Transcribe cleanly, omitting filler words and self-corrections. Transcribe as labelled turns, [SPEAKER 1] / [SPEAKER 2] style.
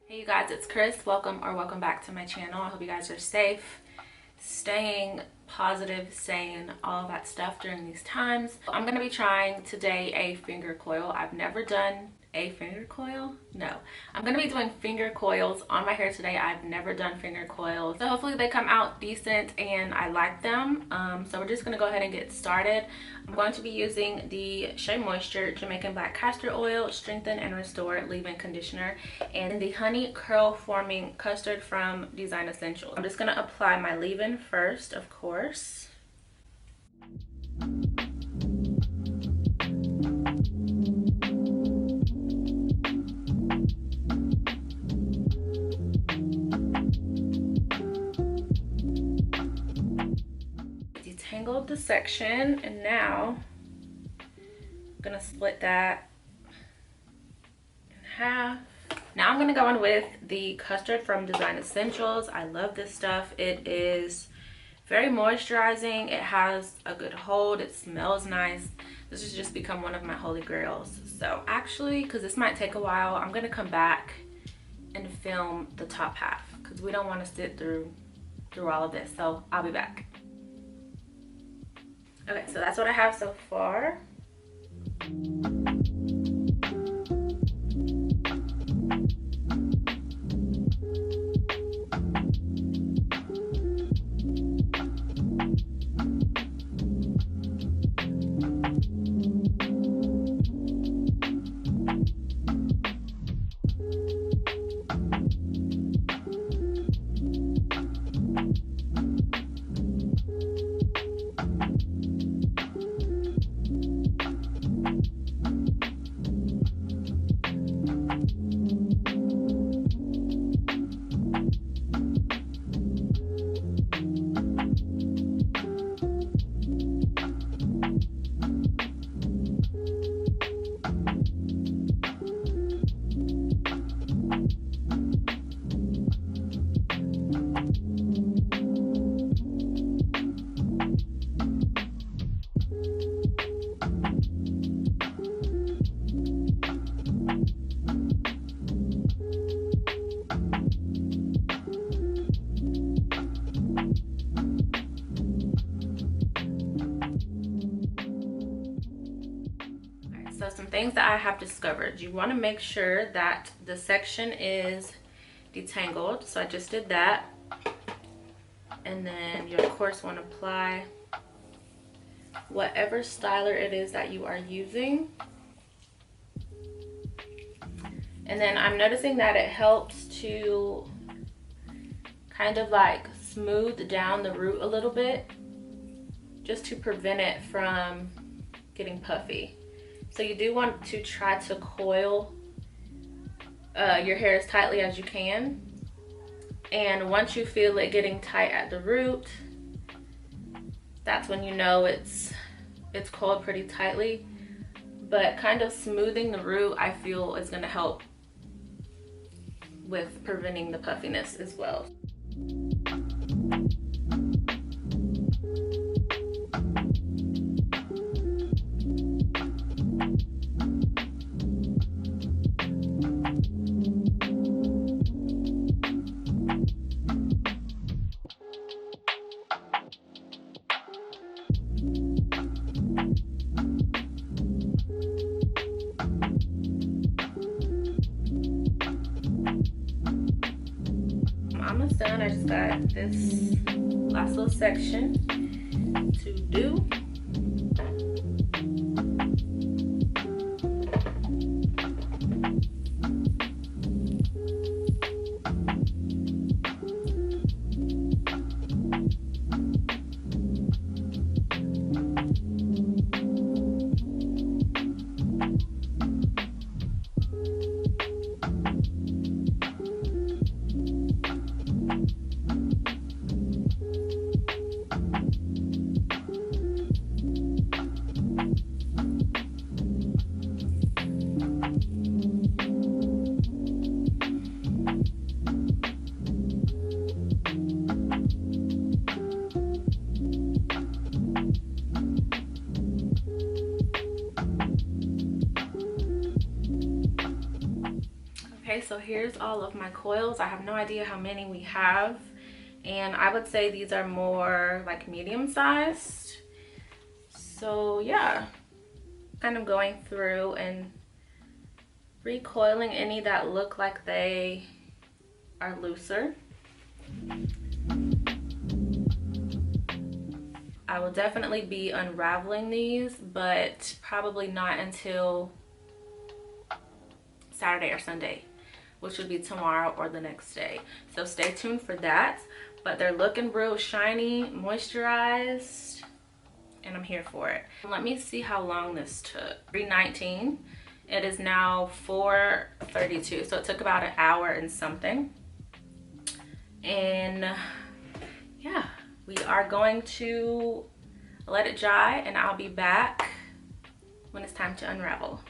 [SPEAKER 1] Hey you guys, it's Kris. Welcome back to my channel. I hope you guys are safe, staying positive, sane, all of that stuff during these times. I'm going to be trying today a finger coil. I've never done a finger coil. No, I'm going to be doing finger coils on my hair today. I've never done finger coils, so hopefully they come out decent and I like them. So we're just going to go ahead and get started. I'm going to be using the Shea Moisture Jamaican Black Castor Oil Strengthen and Restore Leave-In Conditioner and the Honey Curl Forming Custard from Design Essentials. I'm just going to apply my leave-in first, of course. Detangled the section, and now I'm gonna split that in half. Now I'm gonna go in with the custard from Design Essentials. I love this stuff. It is very moisturizing. It has a good hold. It smells nice. This has just become one of my holy grails. So actually, because this might take a while, I'm gonna come back and film the top half because we don't want to sit through all of this. So I'll be back. Okay, so that's what I have so far. So some things that I have discovered: you want to make sure that the section is detangled. So I just did that, and then you of course want to apply whatever styler it is that you are using. And then I'm noticing that it helps to kind of like smooth down the root a little bit, just to prevent it from getting puffy. So you do want to try to coil your hair as tightly as you can. And once you feel it getting tight at the root, that's when you know it's coiled pretty tightly. But kind of smoothing the root, I feel, is going to help with preventing the puffiness as well. Almost done. I just got this last little section to do. so here's all of my coils. I have no idea how many we have, and I would say these are more like medium sized. So yeah, kind of going through and recoiling any that look like they are looser. I will definitely be unraveling these, but probably not until Saturday or Sunday, which would be tomorrow or the next day. So stay tuned for that. But they're looking real shiny, moisturized, and I'm here for it. Let me see how long this took. 3:19. It is now 4:32, so it took about an hour and something. And yeah, we are going to let it dry, and I'll be back when it's time to unravel.